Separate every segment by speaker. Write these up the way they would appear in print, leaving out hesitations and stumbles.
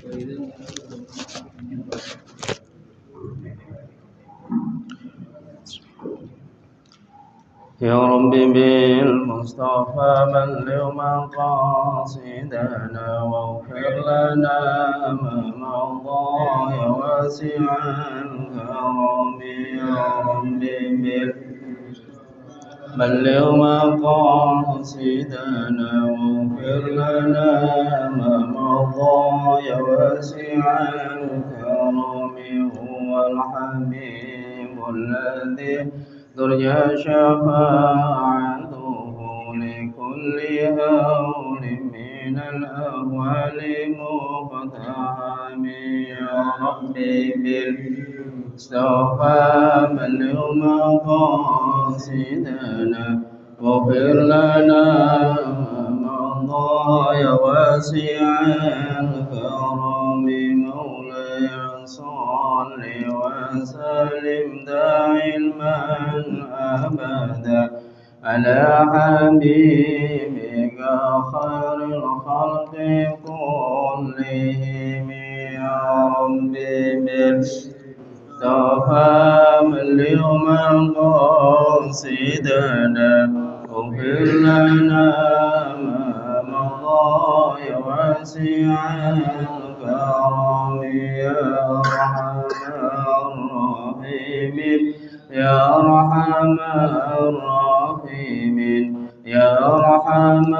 Speaker 1: يا رب بالمصطفى بلغ مقاصدنا واغفر لنا ما مضى يا واسع الكرم يا رب بلغ مقاصدنا واغفر لنا ما مضى يا واسع الكرم هو الحبيب الذي ترجى شفاعته لكل هول من الأهوال مقتحم يا ربي بالمصطفى بلغ مقاصدنا واغفر لنا ما مضى يا واسع الكرم مولاي صل وسلم دائما أبدا على حبيبك خير الخلق كلهم يا ربي بالمصطفى بلغ مقاصدنا واغفر لنا ما مضى يا واسع الكرم يا يا أرحم الراحمين يا أرحم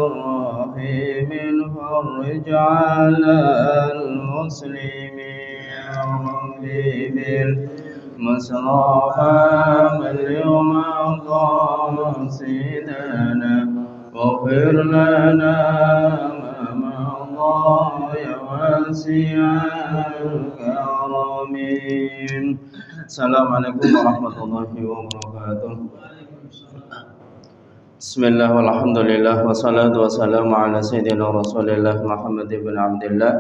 Speaker 1: الراحمين فرج على المسلمين يا ربي بالمصطفى بلغ مقاصدنا واغفر لنا ما مضى يا واسع الكرم. Assalamualaikum warahmatullahi wabarakatuh. Bismillah walhamdulillah wassalatu wassalamu ala sayyidina Rasulillah Muhammad ibn Abdullah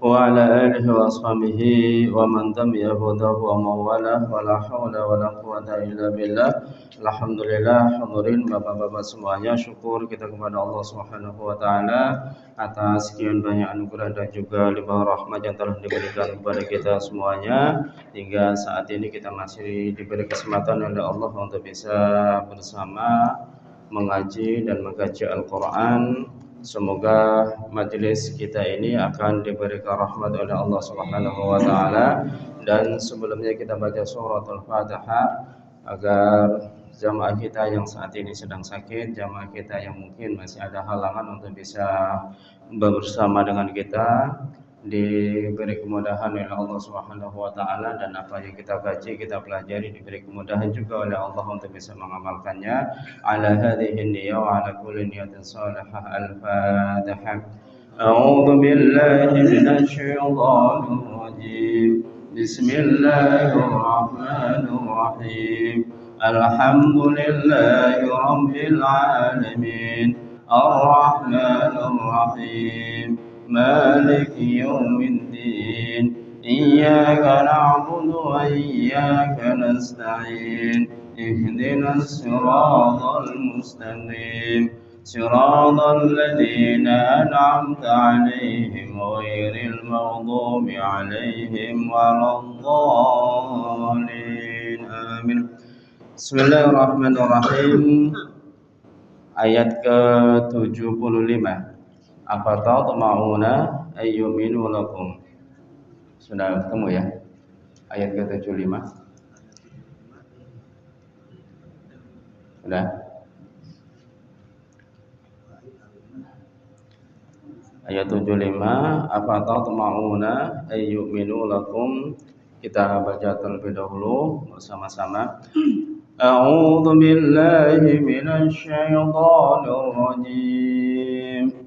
Speaker 1: wa ala alihi wa ashabihi wa man tabi'a hudahu wa mawala wa la hawla wa la quwwata illa billah. Alhamdulillah, hadirin bapak-bapak semuanya, syukur kita kepada Allah Subhanahu wa taala atas sekian banyak anugerah dan juga limpah rahmat yang telah diberikan kepada kita semuanya hingga saat ini kita masih diberi kesempatan oleh Allah untuk bisa bersama mengaji dan mengkaji Al-Qur'an. Semoga majelis kita ini akan diberikan rahmat oleh Allah Subhanahu wa taala. Dan sebelumnya kita baca suratul Fatihah agar jamaah kita yang saat ini sedang sakit, jamaah kita yang mungkin masih ada halangan untuk bisa bersama dengan kita, diberi kemudahan oleh Allah Subhanahu wa taala, dan apa yang kita kaji, kita pelajari diberi kemudahan juga oleh Allah untuk bisa mengamalkannya. Ala hadhihi niyyah wa ala kulli niyatin salihah. Al-Fatihah. A'udzu billahi minasy syaithanir rajim. Bismillahirrahmanirrahim. Alhamdulillahi rabbil alamin. Ar-Rahmanir Rahim. مالك يوم الدين إياك نعبد وإياك نستعين اهدنا الصراط المستقيم صراط الذين أنعمت عليهم غير المغضوب عليهم ولا الضالين آمين. Bismillahirrahmanirrahim. Ayat ke-75. Afatatma'una ayyuminu lakum. Sudah ketemu ya? Ayat ke-75. Sudah? Ayat 75. Afatatma'una ayyuminu lakum. Kita baca terlebih dahulu bersama-sama. A'udzu billahi minasy syaithanir rajim.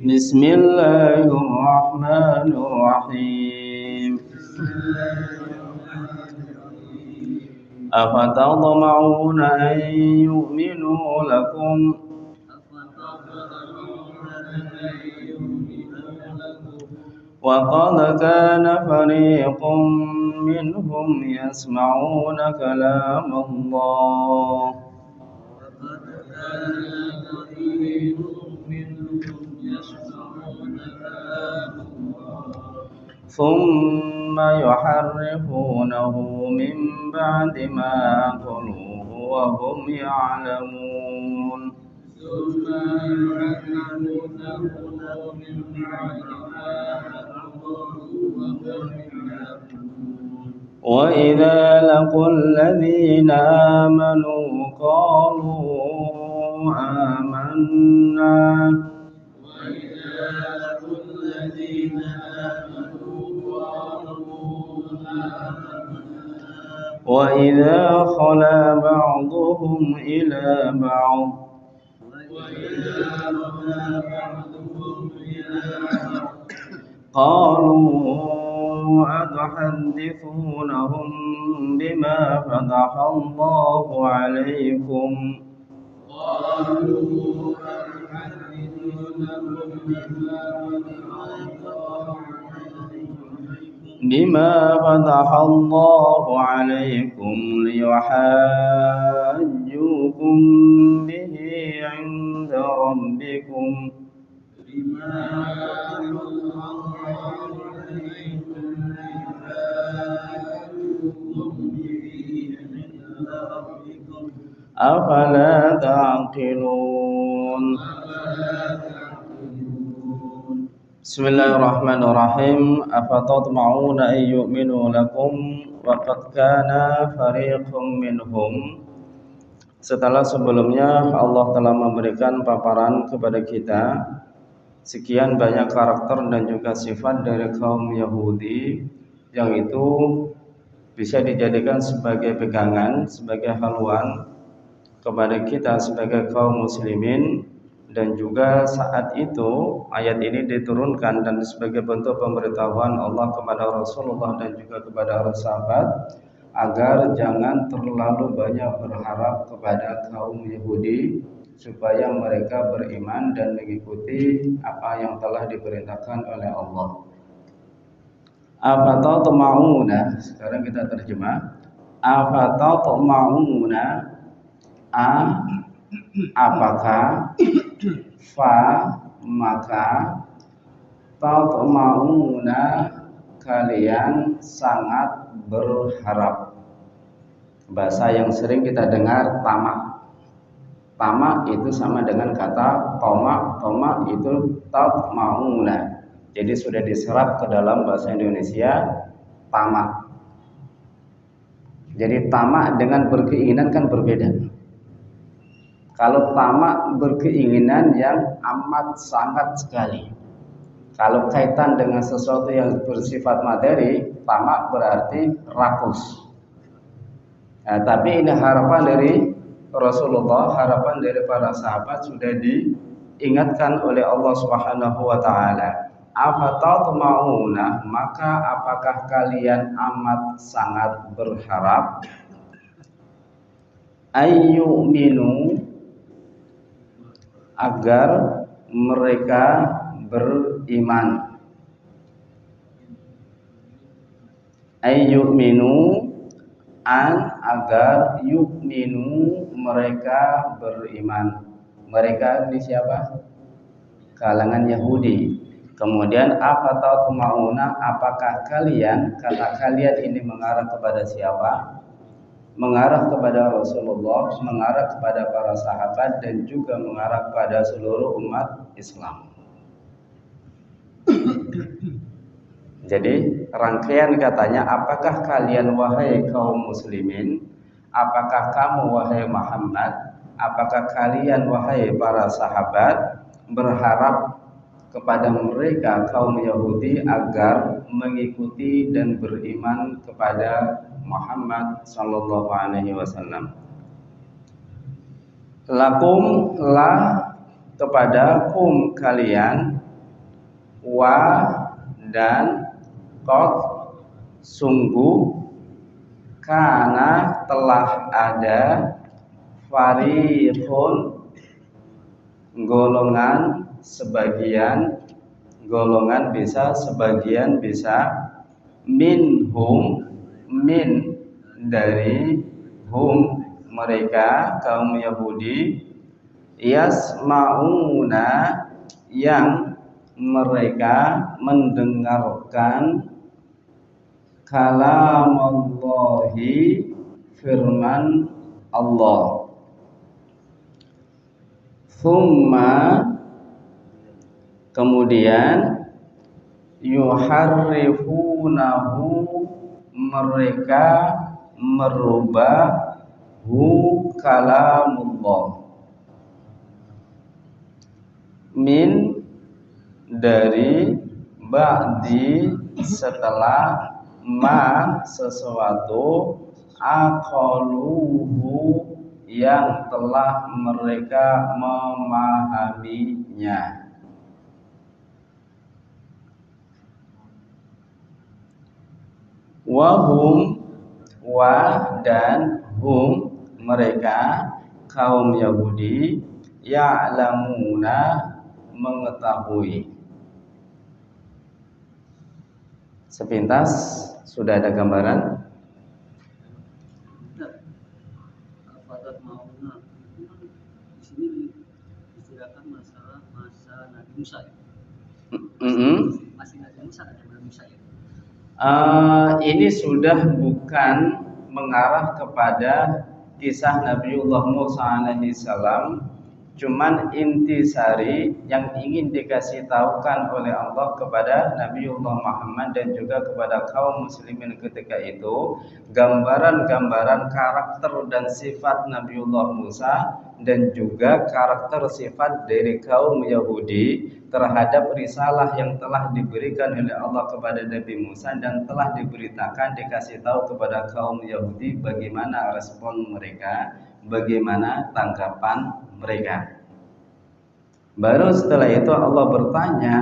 Speaker 1: Bismillahirrahmanirrahim. Afatatma'una an yu'minu lakum wa qad kana fariqun minhum yasma'una kalam Allah ثم يحرفونه من بعد ما قلوه وهم يعلمون وإذا لقوا الذين آمنوا قالوا آمنا وإذا خلا بعضهم إلى بعض قالوا أتحدثونهم بما فتح الله عليكم ليحاجوكم به عند ربكم أفلا تعقلون بسم الله الرحمن الرحيم أفتطمعون أن يؤمنوا لكم وقد كان فريق منهم. Setelah sebelumnya Allah telah memberikan paparan kepada kita sekian banyak karakter dan juga sifat dari kaum Yahudi yang itu bisa dijadikan sebagai pegangan, sebagai haluan kepada kita sebagai kaum muslimin. Dan juga saat itu ayat ini diturunkan dan sebagai bentuk pemberitahuan Allah kepada Rasulullah dan juga kepada para sahabat agar jangan terlalu banyak berharap kepada kaum Yahudi supaya mereka beriman dan mengikuti apa yang telah diperintahkan oleh Allah. Afatatma'una, sekarang kita terjemah. Afatatma'una, apakah, fa maka, tatma'una kalian sangat berharap. Bahasa yang sering kita dengar tamak. Tamak itu sama dengan kata tomak. Tomak itu tatma'una. Jadi sudah diserap ke dalam bahasa Indonesia tamak. Jadi tamak dengan berkeinginan kan berbeda. Kalau tamak berkeinginan yang amat sangat sekali. Kalau kaitan dengan sesuatu yang bersifat materi, tamak berarti rakus. Nah, tapi ini harapan dari Rasulullah, harapan dari para sahabat sudah diingatkan oleh Allah Subhanahu wa taala. Afatatma'una, maka apakah kalian amat sangat berharap ayyuminu, agar mereka beriman. Ayyuminu, agar yu'minu, mereka beriman. Mereka ini siapa? Kalangan Yahudi. Kemudian afatatma'una, apakah kalian, kata kalian ini mengarah kepada siapa? Mengarah kepada Rasulullah, mengarah kepada para sahabat dan juga mengarah kepada seluruh umat Islam. Jadi rangkaian katanya, apakah kalian wahai kaum muslimin, apakah kamu wahai Muhammad, apakah kalian wahai para sahabat berharap kepada mereka kaum Yahudi agar mengikuti dan beriman kepada Muhammad sallallahu alaihi wasallam. Lakum, lah, kepada kum kalian, wa dan qad, sungguh, kana telah ada, fariqun, golongan sebagian, golongan bisa sebagian bisa, minhum, min dari hum, mereka kaum Yahudi, yasma'una yang mereka mendengarkan kalamallahi firman Allah. Thumma kemudian yuharrifunahu mereka merubah kalamullah min dari ba'di setelah ma sesuatu aqaluhu yang telah mereka memahaminya. Wahum dan hum mereka kaum Yahudi ya'lamuna mengetahui. Sepintas sudah ada gambaran.
Speaker 2: Di sini diceritakan masalah masa Nabi Musa. Masih Nabi Musa ada Nabi Musa ya.
Speaker 1: Ini sudah bukan mengarah kepada kisah Nabiullah Musa alaihi salam, cuman intisari yang ingin dikasih tahukan oleh Allah kepada Nabiullah Muhammad dan juga kepada kaum muslimin ketika itu, gambaran-gambaran karakter dan sifat Nabiullah Musa dan juga karakter sifat dari kaum Yahudi terhadap risalah yang telah diberikan oleh Allah kepada Nabi Musa dan telah diberitakan, dikasih tahu kepada kaum Yahudi bagaimana respon mereka, bagaimana tanggapan mereka. Baru setelah itu Allah bertanya,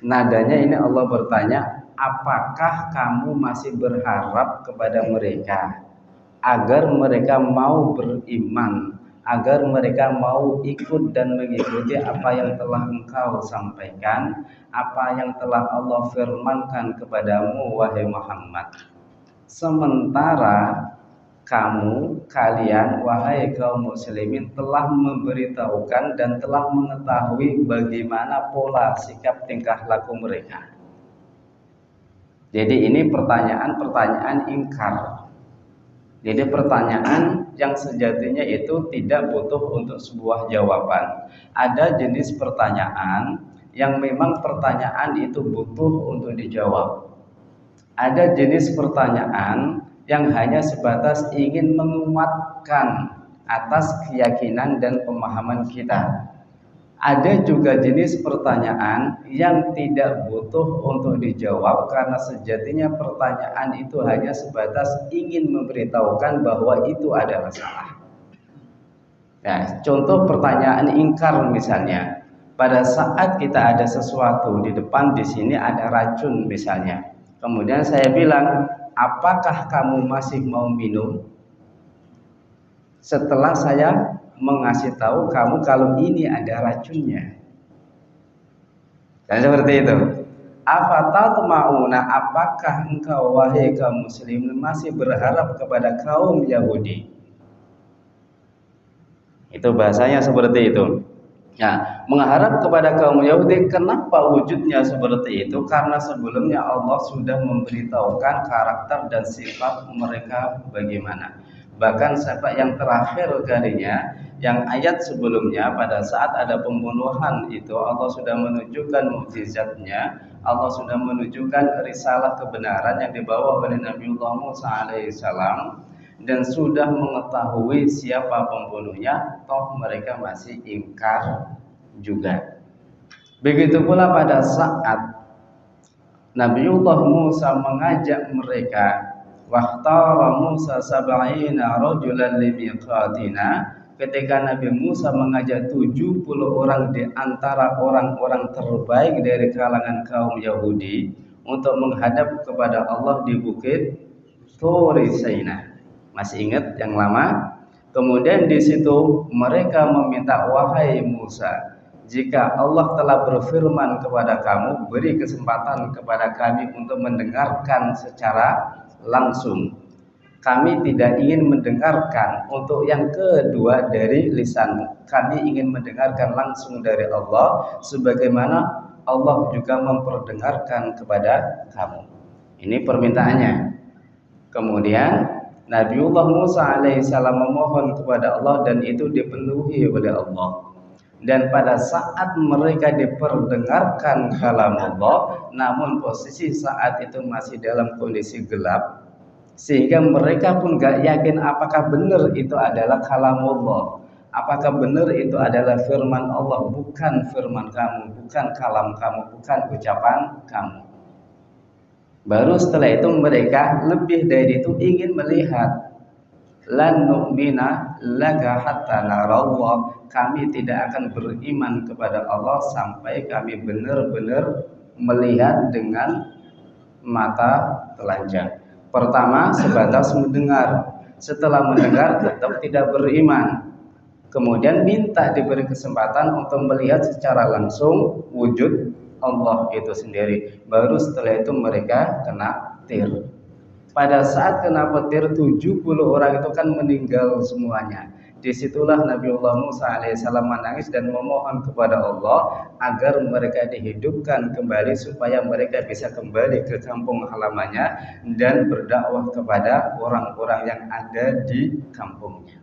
Speaker 1: nadanya ini Allah bertanya, apakah kamu masih berharap kepada mereka agar mereka mau beriman, agar mereka mau ikut dan mengikuti apa yang telah engkau sampaikan, apa yang telah Allah firmankan kepadamu wahai Muhammad. Sementara kalian wahai kaum muslimin telah memberitahukan dan telah mengetahui bagaimana pola sikap tingkah laku mereka. Jadi ini pertanyaan ingkar. Jadi pertanyaan yang sejatinya itu tidak butuh untuk sebuah jawaban. Ada jenis pertanyaan yang memang pertanyaan itu butuh untuk dijawab. Ada jenis pertanyaan yang hanya sebatas ingin menguatkan atas keyakinan dan pemahaman kita. Ada juga jenis pertanyaan yang tidak butuh untuk dijawab karena sejatinya pertanyaan itu hanya sebatas ingin memberitahukan bahwa itu adalah salah. Nah, contoh pertanyaan ingkar misalnya, pada saat kita ada sesuatu di depan, di sini ada racun misalnya. Kemudian saya bilang, apakah kamu masih mau minum? Setelah saya mengasih tahu kamu kalau ini ada racunnya. Dan seperti itu. Afatatma'una, apakah engkau wahai kaum muslimin masih berharap kepada kaum Yahudi? Itu bahasanya seperti itu. Nah, mengharap kepada kaum Yahudi, kenapa wujudnya seperti itu? Karena sebelumnya Allah sudah memberitahukan karakter dan sifat mereka bagaimana. Bahkan sampai yang terakhir kalinya, yang ayat sebelumnya pada saat ada pembunuhan itu Allah sudah menunjukkan mukjizatnya, Allah sudah menunjukkan risalah kebenaran yang dibawa oleh Nabiullah Musa alaihissalam dan sudah mengetahui siapa pembunuhnya, toh mereka masih ingkar juga. Begitu pula pada saat Nabiullah Musa mengajak mereka, waqtara Musa sab'ina rajulan limiqatina, ketika Nabi Musa mengajak 70 orang di antara orang-orang terbaik dari kalangan kaum Yahudi untuk menghadap kepada Allah di bukit Turi Saina. Masih ingat yang lama? Kemudian di situ mereka meminta, wahai Musa, jika Allah telah berfirman kepada kamu, beri kesempatan kepada kami untuk mendengarkan secara langsung. Kami tidak ingin mendengarkan untuk yang kedua dari lisanmu. Kami ingin mendengarkan langsung dari Allah, sebagaimana Allah juga memperdengarkan kepada kamu. Ini permintaannya. Kemudian Nabiullah Musa alaihissalam memohon kepada Allah dan itu dipenuhi oleh Allah. Dan pada saat mereka diperdengarkan kalam Allah, namun posisi saat itu masih dalam kondisi gelap, sehingga mereka pun gak yakin apakah benar itu adalah kalamullah, apakah benar itu adalah firman Allah, bukan firman kamu, bukan kalam kamu, bukan ucapan kamu. Baru setelah itu mereka lebih dari itu ingin melihat. Lan nu'mina laka hatta narallah, kami tidak akan beriman kepada Allah sampai kami benar-benar melihat dengan mata telanjang. Pertama sebatas mendengar, setelah mendengar tetap tidak beriman. Kemudian minta diberi kesempatan untuk melihat secara langsung wujud Allah itu sendiri. Baru setelah itu mereka kena petir. Pada saat kena petir 70 orang itu kan meninggal semuanya. Disitulah Nabiullah Musa alaihissalam menangis dan memohon kepada Allah agar mereka dihidupkan kembali supaya mereka bisa kembali ke kampung halamannya dan berdakwah kepada orang-orang yang ada di kampungnya.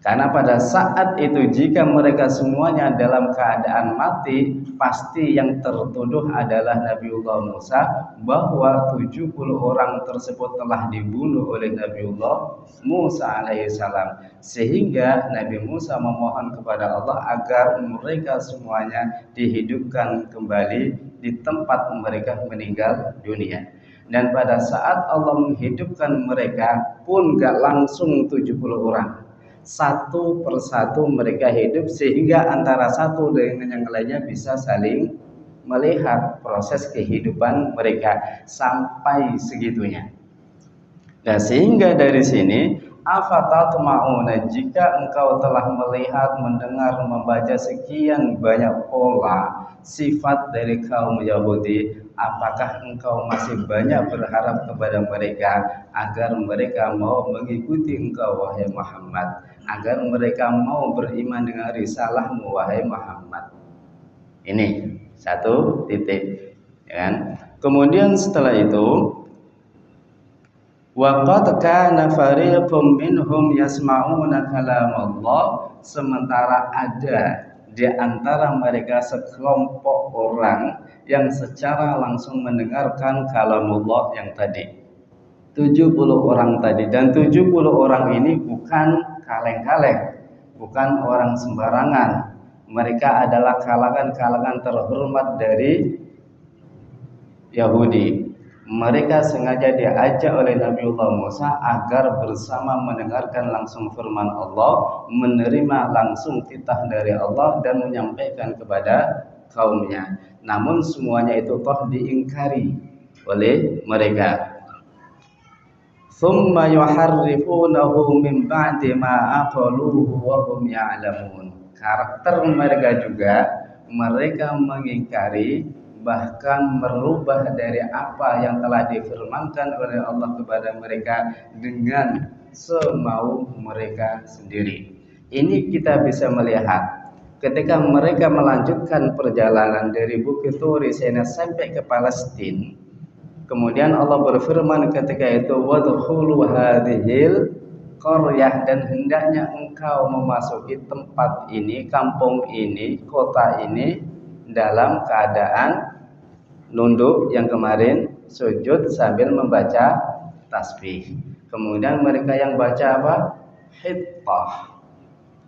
Speaker 1: Karena pada saat itu jika mereka semuanya dalam keadaan mati, pasti yang tertuduh adalah Nabiullah Musa, bahwa 70 orang tersebut telah dibunuh oleh Nabiullah Musa alaihissalam. Sehingga Nabi Musa memohon kepada Allah agar mereka semuanya dihidupkan kembali di tempat mereka meninggal dunia. Dan pada saat Allah menghidupkan mereka pun gak langsung 70 orang. Satu persatu mereka hidup, sehingga antara satu dengan yang lainnya bisa saling melihat proses kehidupan mereka sampai segitunya. Nah, sehingga dari sini afatatma'una, jika engkau telah melihat, mendengar, membaca sekian banyak pola sifat dari kaum Yahudi, apakah engkau masih banyak berharap kepada mereka agar mereka mau mengikuti engkau wahai Muhammad, agar mereka mau beriman dengan risalahmu wahai Muhammad? Ini satu titik, ya kan? Kemudian setelah itu, wa qad kana fariqum minhum yasma'una kalamallah, sementara ada di antara mereka sekelompok orang yang secara langsung mendengarkan kalamullah yang tadi. 70 orang tadi, dan 70 orang ini bukan kaleng-kaleng, bukan orang sembarangan. Mereka adalah kalangan-kalangan terhormat dari Yahudi. Mereka sengaja diajak oleh Nabiullah Musa agar bersama mendengarkan langsung firman Allah, menerima langsung titah dari Allah dan menyampaikan kepada kaumnya. Namun semuanya itu toh diingkari oleh mereka. Tsumma yuharrifunahu min ba'di ma aqaluhu wa hum ya'lamun. Karakter mereka juga, mereka mengingkari bahkan merubah dari apa yang telah difirmankan oleh Allah kepada mereka dengan semau mereka sendiri. Ini kita bisa melihat ketika mereka melanjutkan perjalanan dari Bukit Turi sampai ke Palestina. Kemudian Allah berfirman ketika itu, wadkhulu hadhil qaryah, dan hendaknya engkau memasuki tempat ini, kampung ini, kota ini dalam keadaan nunduk yang kemarin, sujud sambil membaca tasbih. Kemudian mereka yang baca apa? Hittah,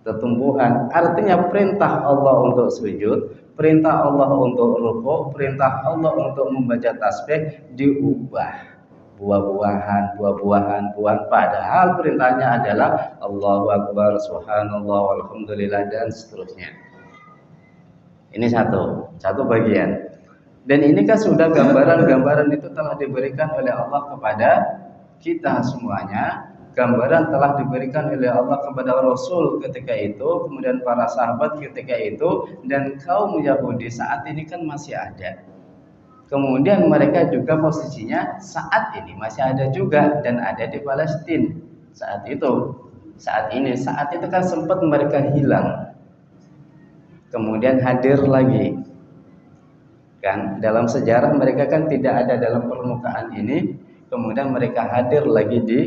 Speaker 1: tetumbuhan. Artinya perintah Allah untuk sujud, perintah Allah untuk rukuk, perintah Allah untuk membaca tasbih diubah buah-buahan, padahal perintahnya adalah Allahu Akbar, Subhanallah, Alhamdulillah, dan seterusnya. Ini satu bagian. Dan ini kan sudah gambaran-gambaran itu telah diberikan oleh Allah kepada kita semuanya. Gambaran telah diberikan oleh Allah kepada Rasul ketika itu, kemudian para sahabat ketika itu, dan kaum Yahudi saat ini kan masih ada. Kemudian mereka juga posisinya saat ini masih ada juga dan ada di Palestina saat itu. Saat itu kan sempat mereka hilang. Kemudian hadir lagi. Kan dalam sejarah mereka kan tidak ada dalam permukaan ini, kemudian mereka hadir lagi di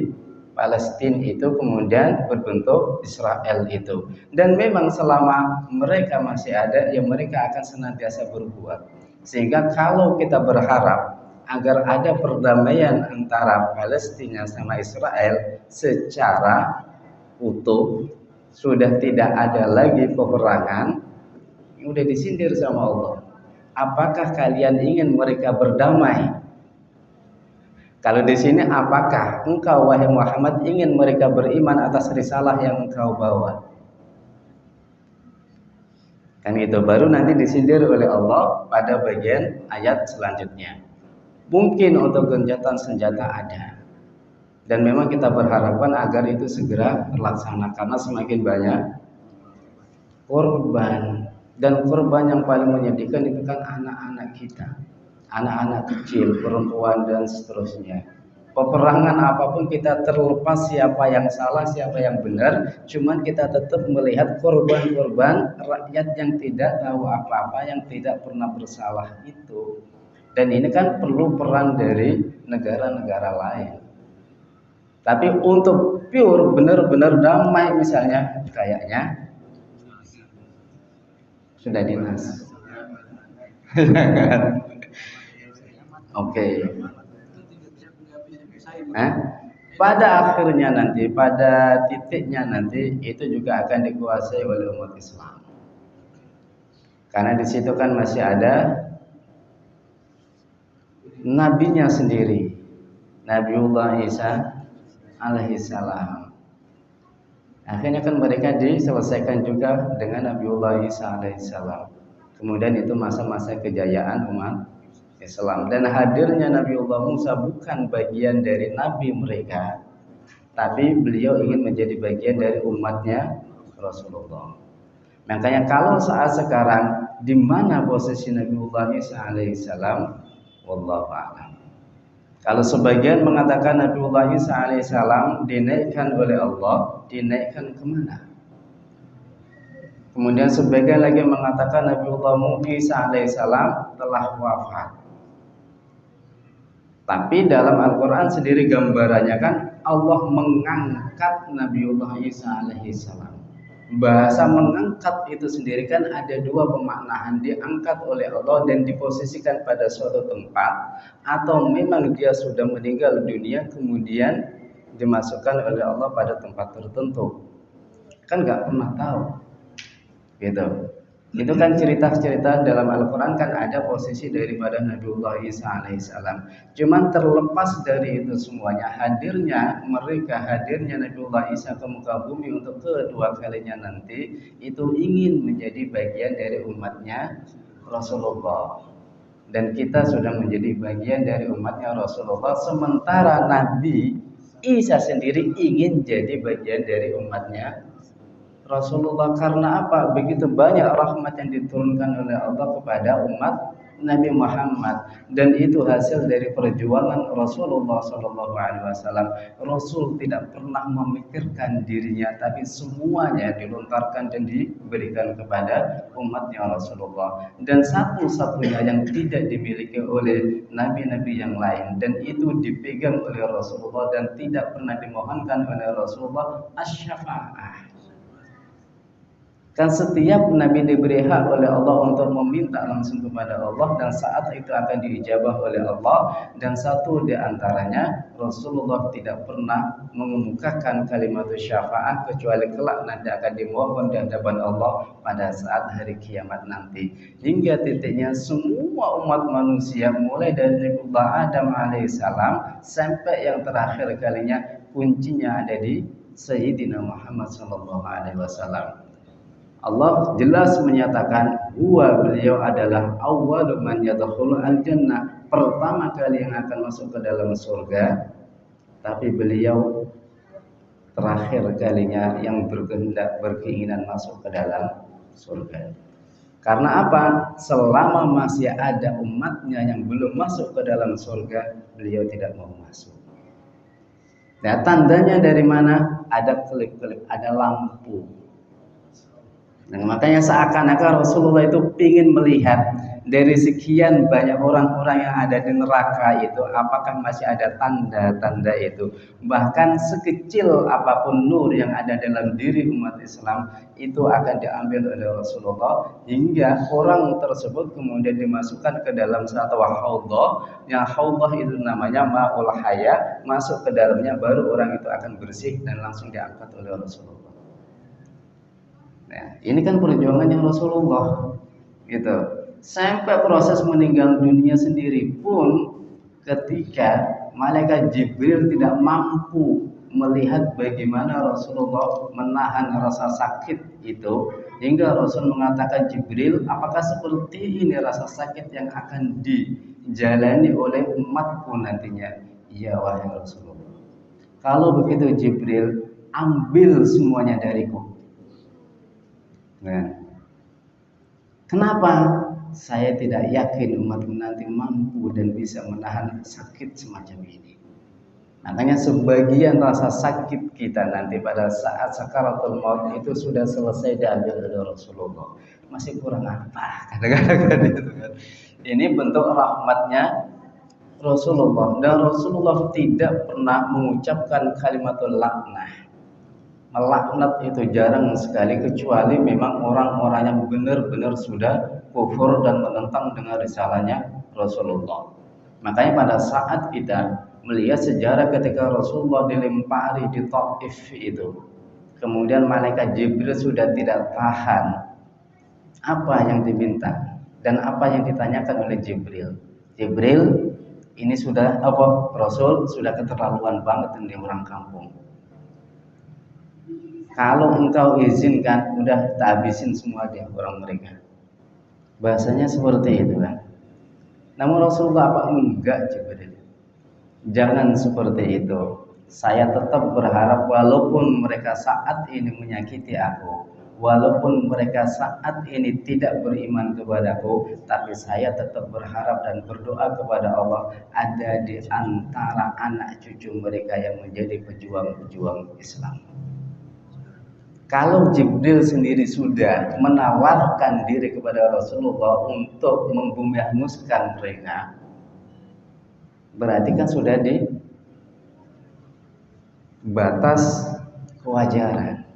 Speaker 1: Palestina itu, kemudian berbentuk Israel itu. Dan memang selama mereka masih ada, ya mereka akan senantiasa berbuat. Sehingga kalau kita berharap agar ada perdamaian antara Palestina sama Israel secara utuh, sudah tidak ada lagi peperangan, udah disindir sama Allah. Apakah kalian ingin mereka berdamai? Kalau di sini, apakah engkau wahai Muhammad ingin mereka beriman atas risalah yang engkau bawa? Kan itu baru nanti disindir oleh Allah pada bagian ayat selanjutnya. Mungkin untuk gencatan senjata ada. Dan memang kita berharapan agar itu segera terlaksana karena semakin banyak korban. Dan korban yang paling menyedihkan itu kan anak-anak kita, anak-anak kecil, perempuan dan seterusnya. Peperangan apapun kita terlepas siapa yang salah, siapa yang benar, cuman kita tetap melihat korban-korban rakyat yang tidak tahu apa-apa, yang tidak pernah bersalah itu. Dan ini kan perlu peran dari negara-negara lain. Tapi untuk pure benar-benar damai misalnya, kayaknya sudah dinas. Oke. Pada akhirnya nanti, pada titiknya nanti itu juga akan dikuasai oleh umat Islam. Karena di situ kan masih ada nabinya sendiri, Nabiullah Isa alaihissalam. Akhirnya kan mereka diselesaikan juga dengan Nabiullah Isa alaihissalam. Kemudian itu masa-masa kejayaan umat Islam. Dan hadirnya Nabiullah Musa bukan bagian dari nabi mereka, tapi beliau ingin menjadi bagian dari umatnya Rasulullah. Makanya kalau saat sekarang di mana posisi Nabiullah Isa alaihissalam, wallahu a'lam. Kalau sebagian mengatakan Nabiullah Isa alaihissalam dinaikkan oleh Allah, dinaikkan kemana? Kemudian sebagian lagi mengatakan Nabiullah Isa alaihissalam telah wafat. Tapi dalam Al-Quran sendiri gambarannya kan Allah mengangkat Nabiullah Isa alaihissalam. Bahasa mengangkat itu sendiri kan ada dua pemaknaan, diangkat oleh Allah dan diposisikan pada suatu tempat, atau memang dia sudah meninggal dunia kemudian dimasukkan oleh Allah pada tempat tertentu. Kan nggak pernah tahu, gitu. Itu kan cerita-cerita dalam Al-Quran kan ada posisi daripada Nabiullah Isa alaihissalam. Cuman terlepas dari itu semuanya, hadirnya Nabiullah Isa ke muka bumi untuk kedua kalinya nanti, itu ingin menjadi bagian dari umatnya Rasulullah. Dan kita sudah menjadi bagian dari umatnya Rasulullah. Sementara Nabi Isa sendiri ingin jadi bagian dari umatnya Rasulullah. Karena apa? Begitu banyak rahmat yang diturunkan oleh Allah kepada umat Nabi Muhammad, dan itu hasil dari perjuangan Rasulullah SAW. Rasul tidak pernah memikirkan dirinya, tapi semuanya dilontarkan dan diberikan kepada umatnya Rasulullah. Dan satu-satunya yang tidak dimiliki oleh nabi-nabi yang lain, dan itu dipegang oleh Rasulullah dan tidak pernah dimohonkan oleh Rasulullah, asy-syafa'ah. Kan setiap nabi diberi hak oleh Allah untuk meminta langsung kepada Allah, dan saat itu akan diijabah oleh Allah. Dan satu di antaranya, Rasulullah tidak pernah mengemukakan kalimat syafaat kecuali kelak nanti akan dimohon di hadapan Allah pada saat hari kiamat nanti. Hingga titiknya semua umat manusia mulai dari Nabiullah Adam alaihissalam sampai yang terakhir kalinya, kuncinya ada di Sayyidina Muhammad sallallahu alaihi wasallam. Allah jelas menyatakan beliau adalah awwalu man yadkhulu al-jannah, pertama kali yang akan masuk ke dalam surga, tapi beliau terakhir kalinya yang berkeinginan masuk ke dalam surga. Karena apa? Selama masih ada umatnya yang belum masuk ke dalam surga, beliau tidak mau masuk. Nah, tandanya dari mana? Ada kelip-kelip, ada lampu. Nah, makanya seakan-akan Rasulullah itu ingin melihat dari sekian banyak orang-orang yang ada di neraka itu, apakah masih ada tanda-tanda itu. Bahkan sekecil apapun nur yang ada dalam diri umat Islam itu akan diambil oleh Rasulullah, hingga orang tersebut kemudian dimasukkan ke dalam satu haudhah, yang haudhah itu namanya ma'ul haya, masuk ke dalamnya baru orang itu akan bersih dan langsung diangkat oleh Rasulullah. Nah, ini kan perjuangannya Rasulullah gitu. Sampai proses meninggal dunia sendiri pun ketika malaikat Jibril tidak mampu melihat bagaimana Rasulullah menahan rasa sakit itu, hingga Rasul mengatakan, Jibril, apakah seperti ini rasa sakit yang akan dijalani oleh umatku nantinya? Iya wahai Rasulullah. Kalau begitu Jibril, ambil semuanya dariku. Nah, kenapa? Saya tidak yakin umatku nanti mampu dan bisa menahan sakit semacam ini. Makanya sebagian rasa sakit kita nanti pada saat sakaratul maut itu sudah selesai diambil oleh Rasulullah. Masih kurang apa? Kadang-kadang itu kan. Ini bentuk rahmatnya Rasulullah, dan Rasulullah tidak pernah mengucapkan kalimatul laknah. Melaknat itu jarang sekali, kecuali memang orang-orang yang benar-benar sudah kufur dan menentang dengan risalahnya Rasulullah. Makanya pada saat kita melihat sejarah ketika Rasulullah dilempari di Taif itu, kemudian malaikat Jibril sudah tidak tahan apa yang diminta dan apa yang ditanyakan oleh Jibril. Jibril, ini sudah apa? Rasul sudah keterlaluan banget ini orang kampung. Kalau engkau izinkan, udah tak habisin semua dia orang mereka. Bahasanya seperti itu kan. Namun Rasulullah apa? Enggak Jibril. Jangan seperti itu. Saya tetap berharap walaupun mereka saat ini menyakiti aku, walaupun mereka saat ini tidak beriman kepadaku, tapi saya tetap berharap dan berdoa kepada Allah ada di antara anak cucu mereka yang menjadi pejuang-pejuang Islam. Kalau Jibril sendiri sudah menawarkan diri kepada Rasulullah untuk membumihanuskan mereka, berarti kan sudah di batas kewajaran.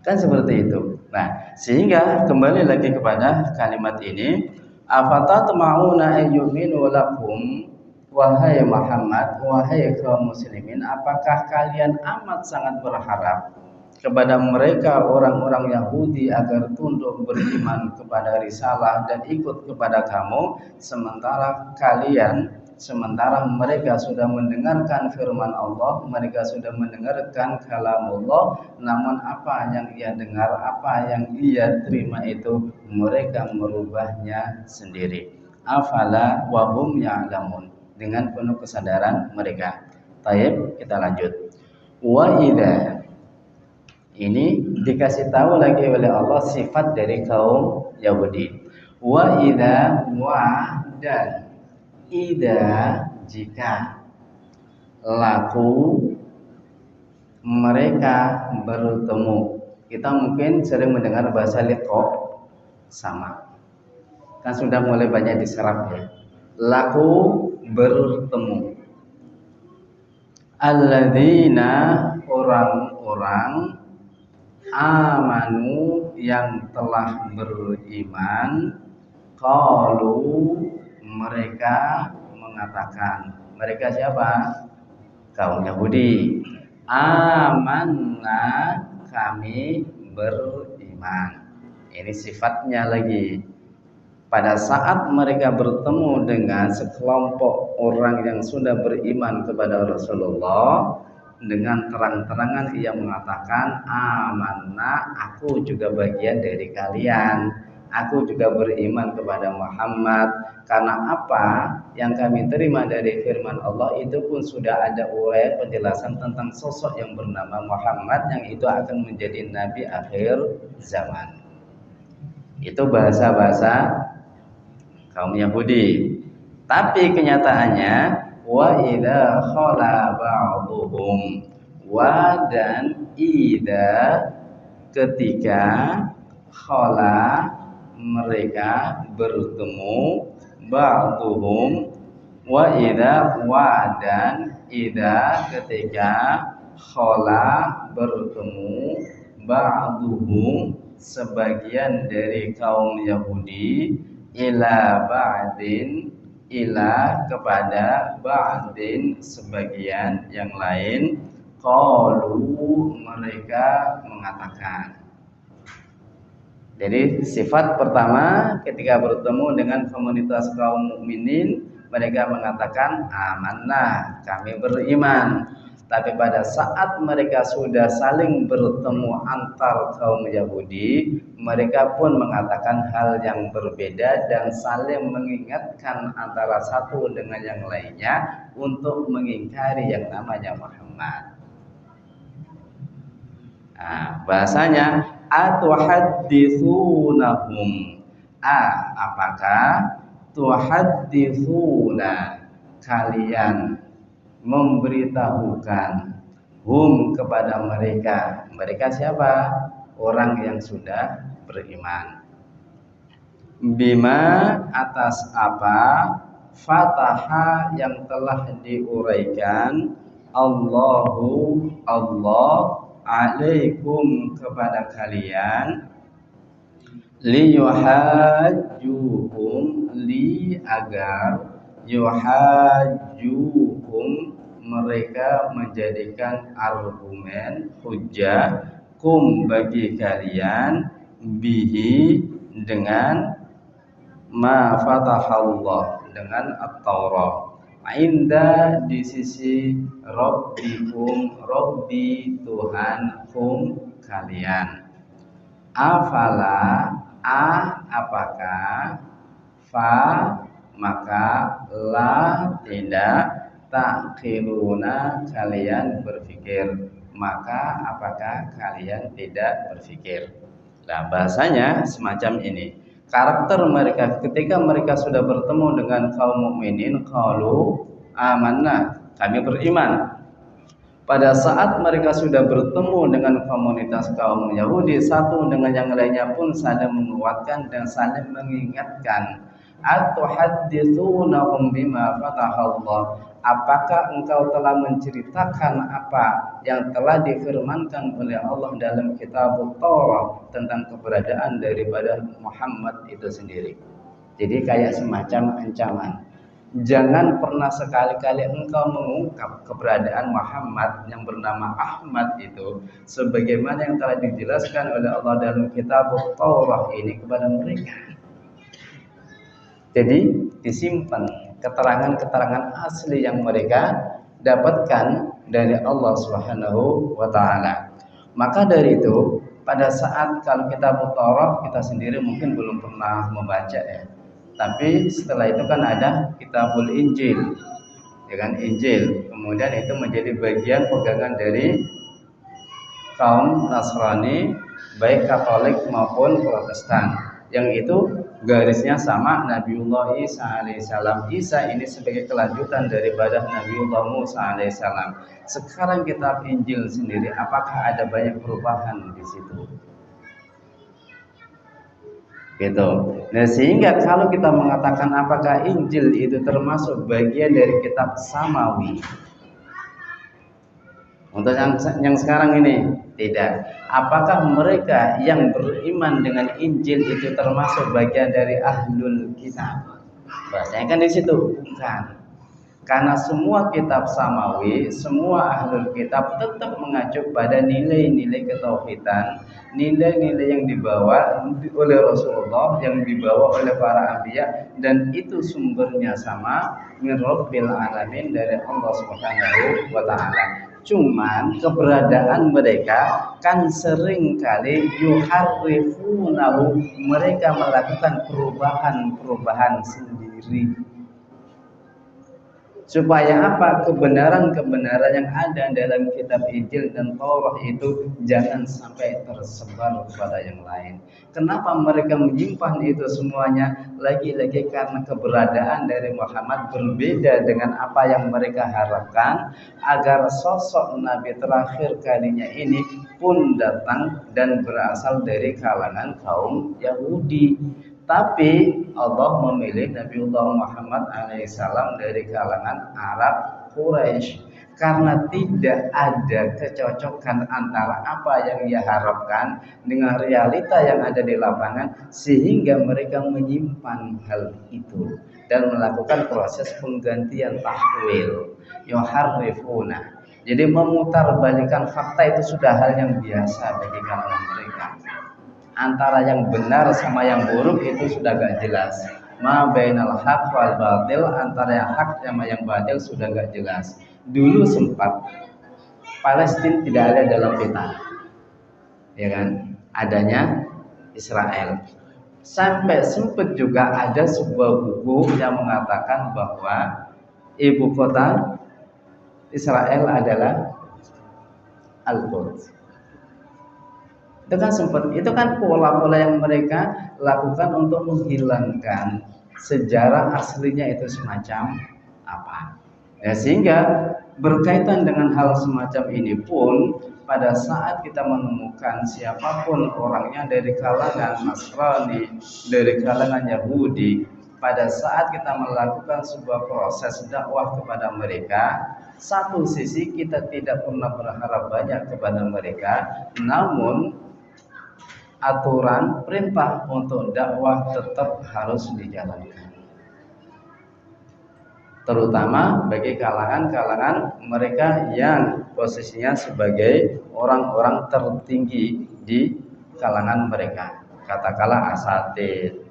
Speaker 1: Kan seperti itu. Nah, sehingga kembali lagi kepada kalimat ini, afatatma'una ayyuminu lakum, wahai Muhammad, wahai kaum muslimin, apakah kalian amat sangat berharap kepada mereka orang-orang Yahudi agar tunduk beriman kepada risalah dan ikut kepada kamu, sementara mereka sudah mendengarkan firman Allah, mereka sudah mendengarkan kalamullah, namun apa yang ia dengar, apa yang ia terima itu mereka merubahnya sendiri. Afala wahum ya'lamun, dengan penuh kesadaran mereka. Taib, kita lanjut. Wa idza, ini dikasih tahu lagi oleh Allah sifat dari kaum Yahudi. Wa idza, wa dan idza, jika laku mereka bertemu. Kita mungkin sering mendengar bahasa liqa, sama. Kan sudah mulai banyak diserap ya. Laku bertemu. Alladzina, orang-orang amanu yang telah beriman, qalu mereka mengatakan, mereka siapa? Kaum Yahudi. Amanna, kami beriman. Ini sifatnya lagi. Pada saat mereka bertemu dengan sekelompok orang yang sudah beriman kepada Rasulullah, dengan terang-terangan ia mengatakan, amanna, aku juga bagian dari kalian, aku juga beriman kepada Muhammad. Karena apa yang kami terima dari firman Allah itu pun sudah ada uraian penjelasan tentang sosok yang bernama Muhammad, yang itu akan menjadi nabi akhir zaman. Itu bahasa-bahasa kaum Yahudi. Tapi kenyataannya wa idza khala ba'dhum, wa dan idza ketika khala mereka bertemu, ba'dhum wa idza, wa dan idza ketika khala bertemu, ba'dhum sebagian dari kaum Yahudi, ila ba'din, ila kepada ba'din sebagian yang lain, qalu mereka mengatakan. Jadi sifat pertama ketika bertemu dengan komunitas kaum mukminin, mereka mengatakan amanah, kami beriman. Tapi pada saat mereka sudah saling bertemu antar kaum Yahudi, mereka pun mengatakan hal yang berbeda dan saling mengingatkan antara satu dengan yang lainnya untuk mengingkari yang namanya Muhammad. Nah, bahasanya atuhadditsunahum, apakah tuhadditsuna kalian memberitahukan hum kepada mereka. Mereka siapa? Orang yang sudah beriman. Bima atas apa fataha yang telah diuraikan Allahu Allah alaikum kepada kalian, liyuhajjukum, li agar yuhajjukum mereka menjadikan argumen hujjah kum bagi kalian, bihi dengan ma fatahallah dengan at-Taurat, inda di sisi rabbikum, rabbi Tuhankum kalian. Afala apakah, fa maka, la tidak, ta'qiluna kalian berpikir, maka apakah kalian tidak berpikir. Nah, bahasanya semacam ini. Karakter mereka ketika mereka sudah bertemu dengan kaum mukminin, qalu amanna, kami beriman. Pada saat mereka sudah bertemu dengan komunitas kaum Yahudi, satu dengan yang lainnya pun saling menguatkan dan saling mengingatkan. Atuhadditsunahum bima fatahallah, apakah engkau telah menceritakan apa yang telah difirmankan oleh Allah dalam kitab Taurat tentang keberadaan daripada Muhammad itu sendiri. Jadi kayak semacam ancaman. Jangan pernah sekali-kali engkau mengungkap keberadaan Muhammad yang bernama Ahmad itu sebagaimana yang telah dijelaskan oleh Allah dalam kitab Taurat ini kepada mereka. Jadi disimpan keterangan-keterangan asli yang mereka dapatkan dari Allah Subhanahu wa taala. Maka dari itu, pada saat kalau kitab Taurat kita sendiri mungkin belum pernah membaca ya. Tapi setelah itu kan ada kitabul Injil, ya kan, Injil. Kemudian itu menjadi bagian pegangan dari kaum Nasrani, baik Katolik maupun Protestan. Yang itu garisnya sama, Nabiullah Isa alaihissalam. Isa ini sebagai kelanjutan daripada Nabiullah Musa alaihissalam. Sekarang kitab Injil sendiri, apakah ada banyak perubahan di situ? Gitu. Nah, sehingga kalau kita mengatakan apakah Injil itu termasuk bagian dari kitab samawi, untuk yang sekarang ini tidak. Apakah mereka yang beriman dengan Injil itu termasuk bagian dari ahlul kitab? Bahasanya kan di situ bukan. Karena semua kitab samawi, semua ahlul kitab tetap mengacu pada nilai-nilai ketauhidan, nilai-nilai yang dibawa oleh Rasulullah, yang dibawa oleh para anbiya, dan itu sumbernya sama, min rabbil alamin, dari Allah Subhanahu wa taala. Cuman keberadaan mereka kan sering kali yuharrifunahu, mereka melakukan perubahan-perubahan sendiri. Supaya apa? Kebenaran-kebenaran yang ada dalam kitab Injil dan Taurat itu jangan sampai tersebar kepada yang lain. Kenapa mereka menyimpan itu semuanya? Lagi-lagi karena keberadaan dari Muhammad berbeda dengan apa yang mereka harapkan, agar sosok Nabi terakhir kalinya ini pun datang dan berasal dari kalangan kaum Yahudi. Tapi Allah memilih Nabiullah Muhammad alaihissalam dari kalangan Arab Quraisy karena tidak ada kecocokan antara apa yang ia harapkan dengan realita yang ada di lapangan, sehingga mereka menyimpan hal itu dan melakukan proses penggantian tahwil, yuharrifuna. Jadi memutarbalikan fakta itu sudah hal yang biasa bagi kalangan mereka. Antara yang benar sama yang buruk itu sudah gak jelas. Ma bainal haq wal batil, antara yang hak sama yang batil sudah gak jelas. Dulu sempat Palestina tidak ada dalam peta, ya kan? Adanya Israel. Sampai sempat juga ada sebuah buku yang mengatakan bahwa ibu kota Israel adalah Al-Quds. Itu kan sempat, itu kan pola-pola yang mereka lakukan untuk menghilangkan sejarah aslinya itu semacam apa. Ya, sehingga berkaitan dengan hal semacam ini pun pada saat kita menemukan siapapun orangnya dari kalangan Nasrani, dari kalangan Yahudi, pada saat kita melakukan sebuah proses dakwah kepada mereka, satu sisi kita tidak pernah berharap banyak kepada mereka, namun aturan perintah untuk dakwah tetap harus dijalankan, terutama bagi kalangan-kalangan mereka yang posisinya sebagai orang-orang tertinggi di kalangan mereka, katakanlah asatid,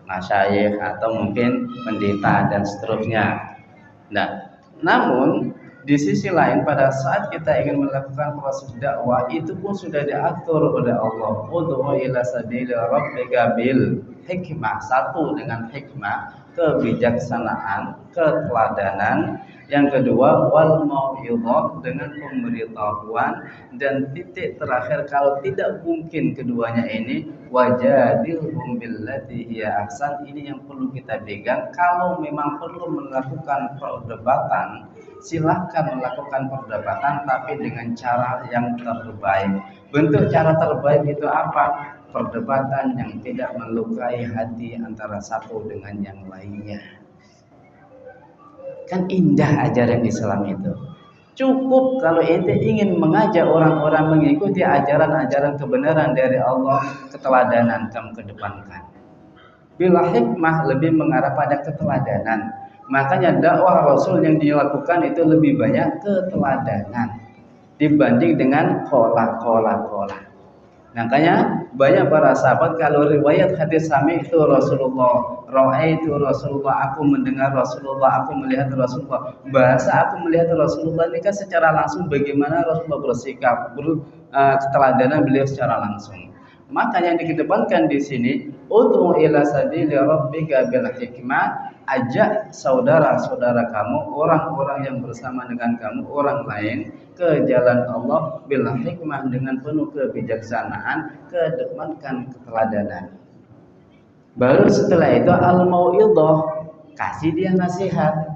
Speaker 1: masyayikh, atau mungkin pendeta dan seterusnya. Nah, namun di sisi lain pada saat kita ingin melakukan proses dakwah itu pun sudah diatur oleh Allah. Ud'u ila sabili rabbika bil hikmah. Satu, dengan hikmah, kebijaksanaan, keteladanan. Yang kedua, wal mau'izah, dengan pemberitahuan. Dan titik terakhir, kalau tidak mungkin keduanya ini, wajadilhum billati hiya ahsan. Ini yang perlu kita pegang. Kalau memang perlu melakukan perdebatan, silahkan melakukan perdebatan, tapi dengan cara yang terbaik. Bentuk cara terbaik itu apa? Perdebatan yang tidak melukai hati antara satu dengan yang lainnya. Kan indah ajaran Islam itu. Cukup kalau ente ingin mengajak orang-orang mengikuti ajaran-ajaran kebenaran dari Allah, keteladanan kamu kedepankan. Bila hikmah lebih mengarah pada keteladanan, makanya dakwah Rasul yang dilakukan itu lebih banyak keteladanan dibanding dengan kola. Makanya banyak para sahabat kalau riwayat hadis sami itu Rasulullah, ra'aitu Rasulullah, aku mendengar Rasulullah, aku melihat Rasulullah. Bahasa aku melihat Rasulullah ini kan secara langsung bagaimana Rasulullah bersikap, keteladanan beliau secara langsung. Maka yang dikedepankan di sini, ud'u ila sabili rabbika bil hikmah, ajak saudara-saudara kamu, orang-orang yang bersama dengan kamu, orang lain, ke jalan Allah bil hikmah, dengan penuh kebijaksanaan, kedepankan keteladanan. Baru setelah itu al-mau'idhah, kasih dia nasihat.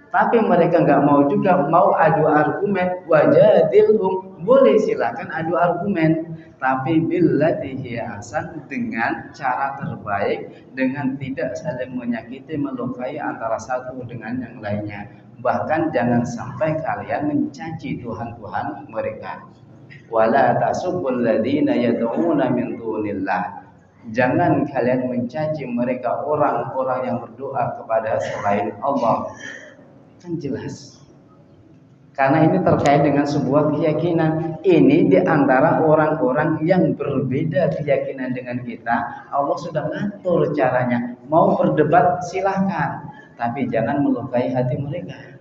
Speaker 1: Tapi mereka nggak mau juga, mau adu argumen, wajadilhum, boleh silakan adu argumen, tapi billati hiya ahsan, dengan cara terbaik, dengan tidak saling menyakiti, melukai antara satu dengan yang lainnya. Bahkan jangan sampai kalian mencaci Tuhan-Tuhan mereka. Wala tasubbul ladzina yad'una min dunillah. Jangan kalian mencaci mereka, orang-orang yang berdoa kepada selain Allah. Kan jelas. Karena ini terkait dengan sebuah keyakinan. Ini diantara orang-orang yang berbeda keyakinan dengan kita. Allah sudah ngatur caranya. Mau berdebat silahkan, tapi jangan melukai hati mereka.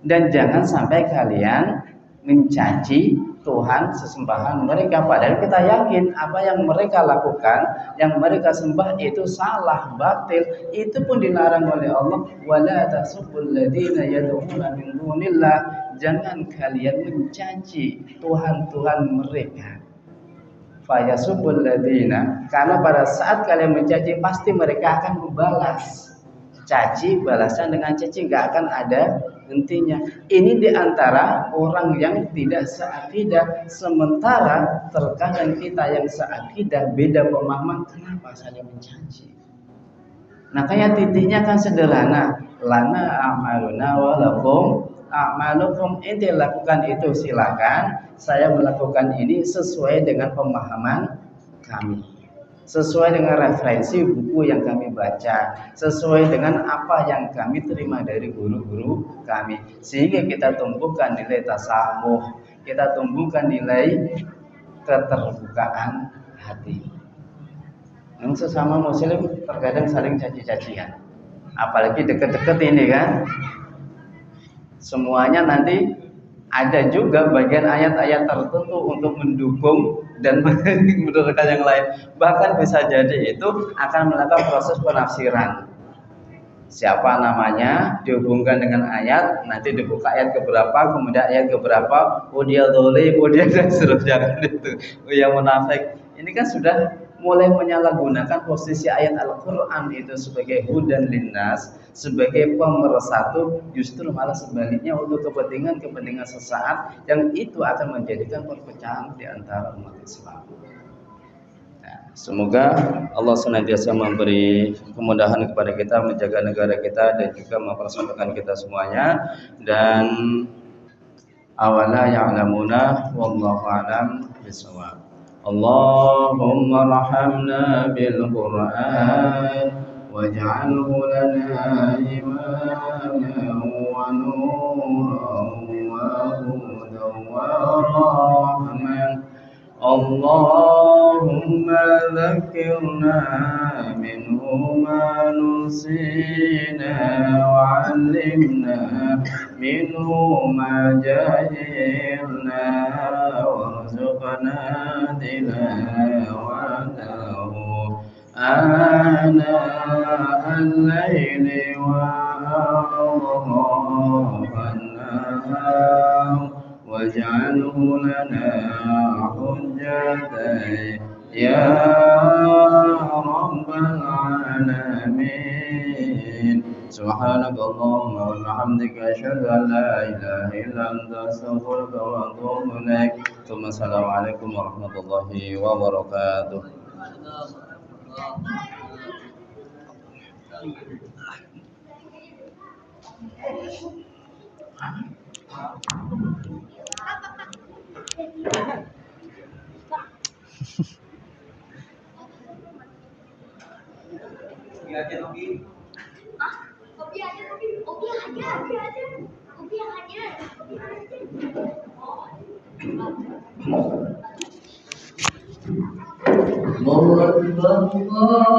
Speaker 1: Dan jangan sampai kalian mencaci, Tuhan sesembahan mereka, padahal kita yakin apa yang mereka lakukan, yang mereka sembah itu salah, batil, itu pun dilarang oleh Allah. Wala tasubbul ladzina yad'una min dunillah, jangan kalian mencaci Tuhan-Tuhan mereka. Fayasubbul ladzina, karena pada saat kalian mencaci pasti mereka akan membalas. Caci balasan dengan caci, nggak akan ada hentinya. Ini diantara orang yang tidak seakidah. Sementara terkadang kita yang seakidah beda pemahaman, kenapa saling mencaci? Makanya titiknya kan sederhana. Lana a'maluna wa lakum a'malukum. Ente lakukan itu silakan. Saya melakukan ini sesuai dengan pemahaman kami, sesuai dengan referensi buku yang kami baca, sesuai dengan apa yang kami terima dari guru-guru kami, sehingga kita tumbuhkan nilai tasamuh, kita tumbuhkan nilai keterbukaan hati. Yang sesama muslim terkadang saling caci-cacian, apalagi deket-deket ini kan, semuanya nanti ada juga bagian ayat-ayat tertentu untuk mendukung dan menurunkan yang lain. Bahkan bisa jadi itu akan melakukan proses penafsiran. Siapa namanya dihubungkan dengan ayat, nanti dibuka ayat keberapa, kemudian ayat keberapa, oh dia dolim, oh dia dan seterusnya itu. Oh ya munafik. Ini kan sudah mulai menyalahgunakan posisi ayat Al-Quran itu sebagai hudan linnas, sebagai pemersatu, justru malah sebaliknya untuk kepentingan sesaat yang itu akan menjadikan perpecahan di antara umat Islam. Nah, semoga Allah senantiasa memberi kemudahan kepada kita menjaga negara kita dan juga mempersatukan kita semuanya. Dan awala ya'lamuna wallahu a'lam bishawab. Allahumma rahamna bil Qur'an waj'alhu lana imaman wa nuran wa hudan wa rahman. Allahumma dhakkirna minhu ma nusina wa 'allimna minhu ma jahilna warzuqna tilawatahu ana al-layli wa atrafan waj'alhu lana hujjatan ya rabbal alamin. Subhanakallahumma wa bihamdika asyhadu an la ilaha illa anta astaghfiruka wa atubu ilaik. Assalamualaikum warahmatullahi wabarakatuh. Allahu Akbar.